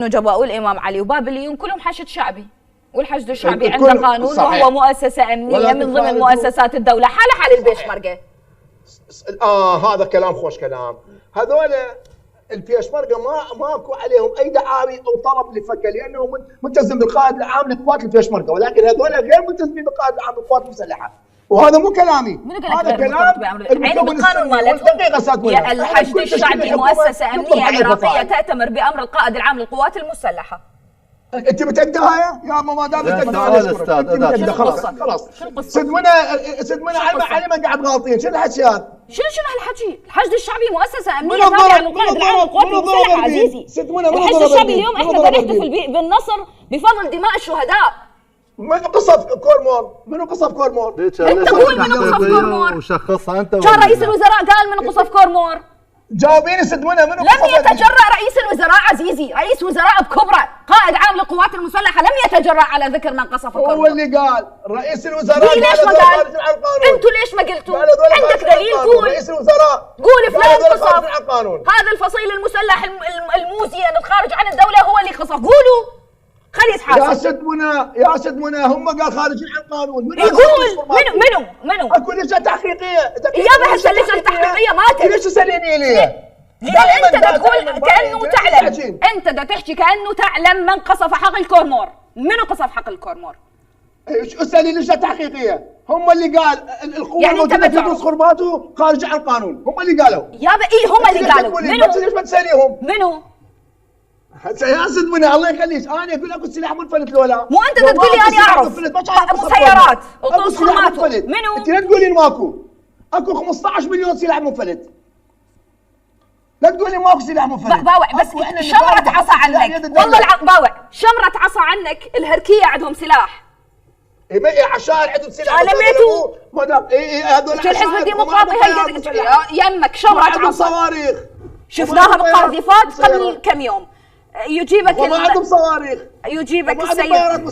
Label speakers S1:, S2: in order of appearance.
S1: نجباء الامام علي وبابليون كلهم حشد شعبي، والحشد الشعبي عنده قانون وهو مؤسسه امنيه من ضمن مؤسسات الدوله، حاله حال البيشمركه.
S2: هذا كلام خوش كلام. هذول البيشمركه ماكو عليهم اي دعاوي او طلب لفكه، لانه ملتزم بالقائد العام لقوات البيشمركه، ولكن هذول غير ملتزمين بالقائد العام للقوات المسلحه. وهذا مو كلامي، هذا كلام
S1: يعني بالقانون مالتهم الحشد الشعبي مؤسسه امنيه عراقيه تأتمر بامر القائد العام للقوات المسلحه.
S2: انت متأكدها يا ما دام متأكدها خلاص. سد منى على ما قاعد غالطين. شنو الحكي هذا؟
S1: شنو هالحكي؟ الحشد الشعبي مؤسسه امنيه تابعه للقائد العام للقوات المسلحه عزيزي. الحشد الشعبي اليوم احنا بدنا نحتفل بالنصر بفضل دماء الشهداء.
S2: منو قصف كورمور؟ منو قصف كورمور؟
S1: انت قول منو قصف كورمور؟
S3: وشخصها انت.
S1: كان رئيس الوزراء قال منو قصف كورمور؟
S2: جاوبيني سد منى منو
S1: لم يتجرأ رئيس الوزراء عزيزي، رئيس وزراء بكبره، قائد عام للقوات المسلحه، لم يتجرأ على ذكر من قصف كورمور.
S2: هو اللي قال رئيس الوزراء.
S1: ليش ما قال؟ انتوا ليش ما قلتوا؟ عندك دليل قول.
S2: رئيس الوزراء
S1: قول فلان قصف. هذا الفصيل المسلح الموزين الخارج عن الدوله هو اللي قصف، قولوا. خلي يتحاسب.
S2: يا سد منى هم قال خارجين عن القانون.
S1: يقول منو؟
S2: اكو لجنه تحقيقيه.
S1: يابا هسه اللجنه التحقيقيه ماتت.
S2: ليش تساليني ليه؟
S1: لان انت تقول كانه تعلم، انت دا تحكي كانه تعلم من قصف حقل كورمور. منو قصف حقل كورمور؟
S2: اسالي لجنه تحقيقيه، هم اللي قال القوه
S1: يعني
S2: الموجوده في مسخرباته خارجه عن القانون، هم اللي قالوا.
S1: يابا هم اللي قالوا. منو؟
S2: ليش ما تساليهم؟
S1: منو؟
S2: يا سد منى الله يخليك، انا اقول اكو سلاح منفلت لولا.
S1: مو انت تقول لي انا اعرف مسيرات وتصميمات. منو؟
S2: انت لا تقولي ماكو. اكو 15 مليون سلاح منفلت. لا تقولي ماكو سلاح منفلت.
S1: باوع بس شمرة عصا عنك، والله باوع شمرة عصا عنك. الهركيه عندهم سلاح.
S2: اي عشائر عندهم سلاح.
S1: لميتوا
S2: هذول
S1: الحزب الديمقراطي يمك شمرة عصا.
S2: صواريخ
S1: شفناها بالقاذفات قبل كم يوم. يجيبك
S2: وما عندهم صواريخ.
S1: يجيبك السيد